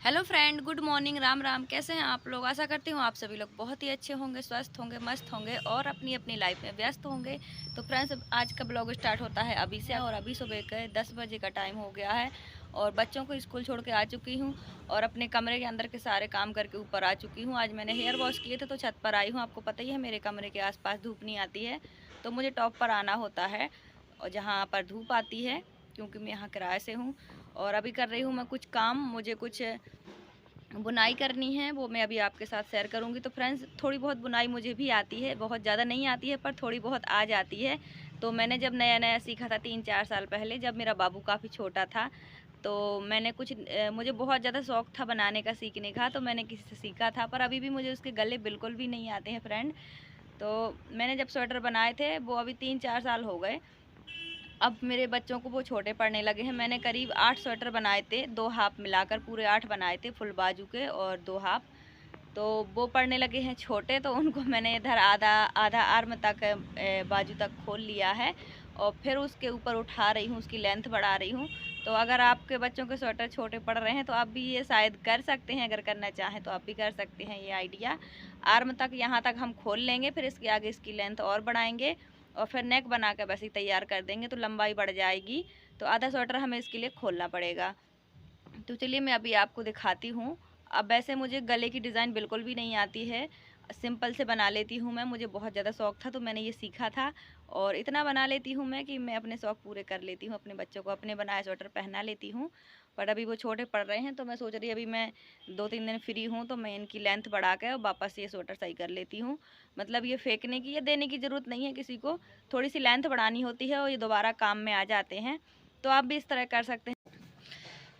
Hello friend, good morning, Ram Ram. कैसे हैं आप लोग? आशा करती हूँ आप सभी लोग बहुत ही अच्छे होंगे, स्वस्थ होंगे, मस्त होंगे और अपनी अपनी लाइफ में व्यस्त होंगे। तो फ्रेंड्स, आज का ब्लॉग स्टार्ट होता है अभी से और अभी सुबह के 10 बजे का टाइम हो गया है और बच्चों को स्कूल छोड़ के आ चुकी हूँ और अपने कमरे के अंदर के सारे काम करके ऊपर आ चुकी हूँ। आज मैंने हेयर वॉश किए थे तो छत पर आई हूँ। आपको पता ही है मेरे कमरे के आसपास धूप नहीं आती है, तो मुझे टॉप पर आना होता है और जहाँ पर धूप आती है, क्योंकि मैं यहाँ किराए से हूँ। और अभी कर रही हूँ मैं कुछ काम, मुझे कुछ बुनाई करनी है, वो मैं अभी आपके साथ शेयर करूंगी। तो फ्रेंड्स, थोड़ी बहुत बुनाई मुझे भी आती है, बहुत ज़्यादा नहीं आती है पर थोड़ी बहुत आ जाती है। तो मैंने जब नया नया सीखा था 3-4 साल पहले, जब मेरा बाबू काफ़ी छोटा था, तो मैंने मुझे बहुत ज़्यादा शौक था बनाने का, सीखने का, तो मैंने किसी से सीखा था। पर अभी भी मुझे उसके गले बिल्कुल भी नहीं आते हैं फ्रेंड। तो मैंने जब स्वेटर बनाए थे वो अभी 3-4 साल हो गए। अब मेरे बच्चों को वो छोटे पड़ने लगे हैं। मैंने करीब 8 स्वेटर बनाए थे, 2 हाफ मिलाकर पूरे 8 बनाए थे, फुल बाजू के और 2 हाफ। तो वो पड़ने लगे हैं छोटे, तो उनको मैंने इधर आधा आधा आर्म तक बाजू तक खोल लिया है और फिर उसके ऊपर उठा रही हूँ, उसकी लेंथ बढ़ा रही हूँ। तो अगर आपके बच्चों के स्वेटर छोटे पड़ रहे हैं तो आप भी ये शायद कर सकते हैं, अगर करना चाहें तो आप भी कर सकते हैं ये आइडिया। आर्म तक यहाँ तक हम खोल लेंगे, फिर इसके आगे इसकी लेंथ और बढ़ाएंगे और फिर नेक बना कर वैसे ही तैयार कर देंगे तो लंबाई बढ़ जाएगी। तो आधा स्वेटर हमें इसके लिए खोलना पड़ेगा। तो चलिए मैं अभी आपको दिखाती हूँ। अब वैसे मुझे गले की डिज़ाइन बिल्कुल भी नहीं आती है, सिंपल से बना लेती हूँ मैं। मुझे बहुत ज़्यादा शौक था तो मैंने ये सीखा था और इतना बना लेती हूँ मैं कि मैं अपने शौक पूरे कर लेती हूँ, अपने बच्चों को अपने बनाए स्वेटर पहना लेती हूँ। पर अभी वो छोटे पड़ रहे हैं तो मैं सोच रही अभी मैं 2-3 दिन फ्री हूँ तो मैं इनकी लेंथ बढ़ा के और वापस ये स्वेटर सही कर लेती हूँ। मतलब ये फेंकने की या देने की ज़रूरत नहीं है किसी को, थोड़ी सी लेंथ बढ़ानी होती है और ये दोबारा काम में आ जाते हैं। तो आप भी इस तरह कर सकते हैं।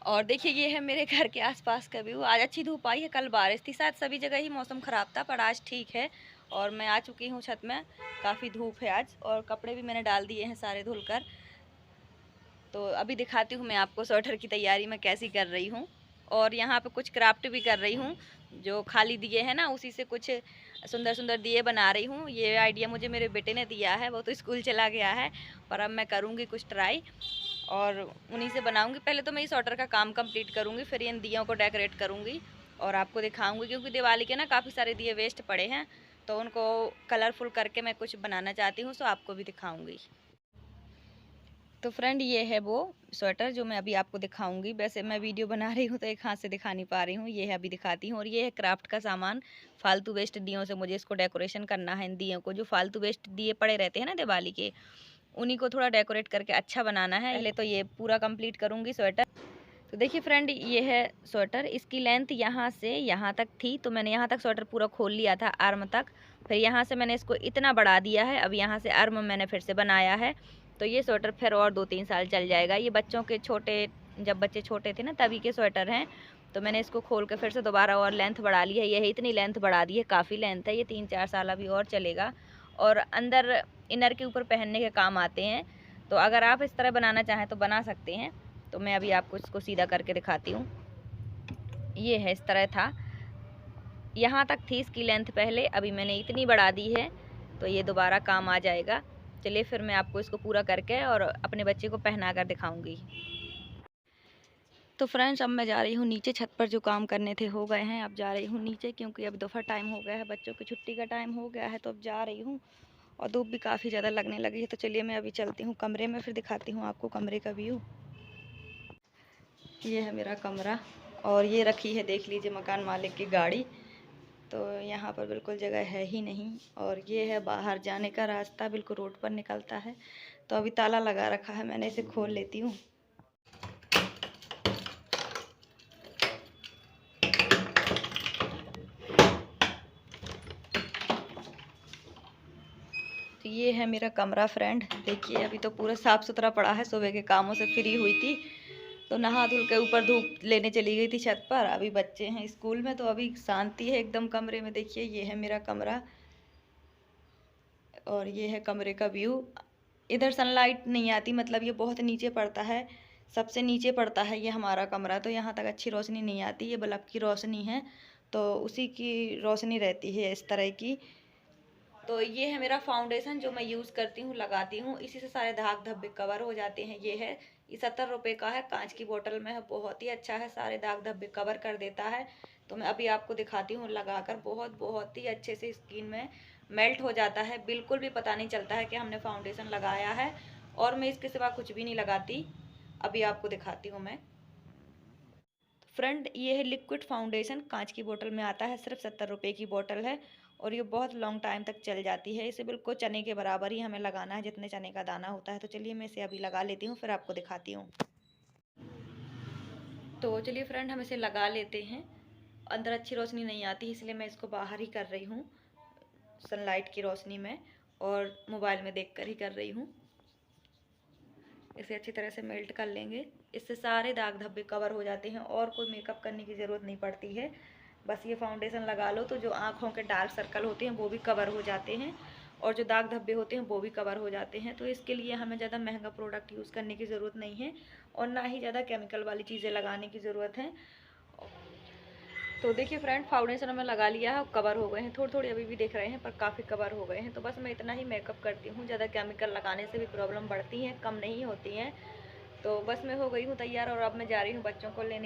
और देखिए, ये है मेरे घर के आसपास का व्यू। आज अच्छी धूप आई है, कल बारिश थी, शायद सभी जगह ही मौसम ख़राब था पर आज ठीक है। और मैं आ चुकी हूँ छत में, काफ़ी धूप है आज और कपड़े भी मैंने डाल दिए हैं सारे धुलकर। तो अभी दिखाती हूँ मैं आपको स्वेटर की तैयारी मैं कैसी कर रही हूँ। और यहाँ पे कुछ क्राफ्ट भी कर रही हूँ, जो खाली दिए हैं ना उसी से कुछ सुंदर सुंदर दिए बना रही हूँ। ये आइडिया मुझे मेरे बेटे ने दिया है, वो तो स्कूल चला गया है, पर अब मैं करूँगी कुछ ट्राई और उन्हीं से बनाऊंगी। पहले तो मैं इस ऑर्डर का काम कंप्लीट करूंगी, फिर इन दियों को डेकोरेट करूंगी और आपको दिखाऊंगी। क्योंकि दिवाली के ना काफ़ी सारे दिए वेस्ट पड़े हैं तो उनको कलरफुल करके मैं कुछ बनाना चाहती हूँ, तो आपको भी दिखाऊंगी। तो फ्रेंड, ये है वो स्वेटर जो मैं अभी आपको दिखाऊंगी। वैसे मैं वीडियो बना रही हूँ तो एक हाथ से दिखा नहीं पा रही हूँ, ये है अभी दिखाती हूँ। और ये है क्राफ्ट का सामान, फालतू वेस्ट दियों से मुझे इसको डेकोरेशन करना है। इन दियों को, जो फालतू वेस्ट दिए पड़े रहते हैं ना दिवाली के, उन्हीं को थोड़ा डेकोरेट करके अच्छा बनाना है। पहले तो ये पूरा कंप्लीट करूंगी स्वेटर। तो देखिए फ्रेंड, ये है स्वेटर। इसकी लेंथ यहाँ से यहाँ तक थी तो मैंने यहाँ तक स्वेटर पूरा खोल लिया था, आर्म तक। फिर यहाँ से मैंने इसको इतना बढ़ा दिया है, अब यहाँ से आर्म मैंने फिर से बनाया है। तो ये स्वेटर फिर और 2-3 साल चल जाएगा। ये बच्चों के छोटे, जब बच्चे छोटे थे ना तभी के स्वेटर हैं। तो मैंने इसको खोल के फिर से दोबारा और लेंथ बढ़ा ली है। यही इतनी लेंथ बढ़ा दी है, काफ़ी लेंथ है। ये 3-4 साल अभी और चलेगा और अंदर इनर के ऊपर पहनने के काम आते हैं। तो अगर आप इस तरह बनाना चाहें तो बना सकते हैं। तो मैं अभी आपको इसको सीधा करके दिखाती हूँ। ये है, इस तरह था, यहाँ तक थी इसकी लेंथ पहले, अभी मैंने इतनी बढ़ा दी है तो ये दोबारा काम आ जाएगा। चलिए फिर मैं आपको इसको पूरा करके और अपने बच्चे को पहना कर दिखाऊंगी। तो फ्रेंड्स, अब मैं जा रही हूँ नीचे, छत पर जो काम करने थे हो गए हैं, अब जा रही हूँ नीचे क्योंकि अब दोपहर टाइम हो गया है, बच्चों की छुट्टी का टाइम हो गया है। तो अब जा रही हूँ और धूप भी काफ़ी ज़्यादा लगने लगी है। तो चलिए मैं अभी चलती हूँ कमरे में, फिर दिखाती हूँ आपको कमरे का व्यू। ये है मेरा कमरा और ये रखी है, देख लीजिए, मकान मालिक की गाड़ी। तो यहाँ पर बिल्कुल जगह है ही नहीं। और ये है बाहर जाने का रास्ता, बिल्कुल रोड पर निकलता है। तो अभी ताला लगा रखा है, मैंने इसे खोल लेती हूँ। तो ये है मेरा कमरा फ्रेंड, देखिए अभी तो पूरा साफ़ सुथरा पड़ा है। सुबह के कामों से फ्री हुई थी तो नहा धुल के ऊपर धूप लेने चली गई थी छत पर। अभी बच्चे हैं स्कूल में तो अभी शांति है एकदम कमरे में। देखिए ये है मेरा कमरा और ये है कमरे का व्यू। इधर सनलाइट नहीं आती, मतलब ये बहुत नीचे पड़ता है, सबसे नीचे पड़ता है ये हमारा कमरा। तो यहाँ तक अच्छी रोशनी नहीं आती, ये बल्ब की रोशनी है तो उसी की रोशनी रहती है इस तरह की। तो ये है मेरा फाउंडेशन जो मैं यूज़ करती हूँ, लगाती हूँ, इसी से सारे दाग धब्बे कवर हो जाते हैं। ये है ये 70 रुपये का है, कांच की बोतल में है, बहुत ही अच्छा है, सारे दाग धब्बे कवर कर देता है। तो मैं अभी आपको दिखाती हूँ लगाकर, बहुत ही अच्छे से स्किन में मेल्ट हो जाता है, बिल्कुल भी पता नहीं चलता है कि हमने फाउंडेशन लगाया है। और मैं इसके सिवा कुछ भी नहीं लगाती। अभी आपको दिखाती हूँ मैं। फ्रेंड, ये है लिक्विड फाउंडेशन, कांच की बोतल में आता है, सिर्फ 70 रुपये की बोतल है। और ये बहुत लॉन्ग टाइम तक चल जाती है। इसे बिल्कुल चने के बराबर ही हमें लगाना है, जितने चने का दाना होता है। तो चलिए मैं इसे अभी लगा लेती हूँ, फिर आपको दिखाती हूँ। तो चलिए फ्रेंड, हम इसे लगा लेते हैं। अंदर अच्छी रोशनी नहीं आती, इसलिए मैं इसको बाहर ही कर रही हूँ, सनलाइट की रोशनी में, और मोबाइल में देखकर ही कर रही हूँ। इसे अच्छी तरह से मेल्ट कर लेंगे। इससे सारे दाग धब्बे कवर हो जाते हैं और कोई मेकअप करने की ज़रूरत नहीं पड़ती है। बस ये फाउंडेशन लगा लो तो जो आँखों के डार्क सर्कल होते हैं वो भी कवर हो जाते हैं, और जो दाग धब्बे होते हैं वो भी कवर हो जाते हैं। तो इसके लिए हमें ज़्यादा महंगा प्रोडक्ट यूज़ करने की ज़रूरत नहीं है, और ना ही ज़्यादा केमिकल वाली चीज़ें लगाने की ज़रूरत है। तो देखिए फ्रेंड, फाउंडेशन हमें लगा लिया है, कवर हो गए हैं, थोड़ी थोड़ी अभी भी दिख रहे हैं पर काफ़ी कवर हो गए हैं। तो बस मैं इतना ही मेकअप करती हूँ, ज़्यादा केमिकल लगाने से भी प्रॉब्लम बढ़ती हैं, कम नहीं होती हैं। तो बस मैं हो गई हूँ तैयार, और अब मैं जा रही हूँ बच्चों को लेने।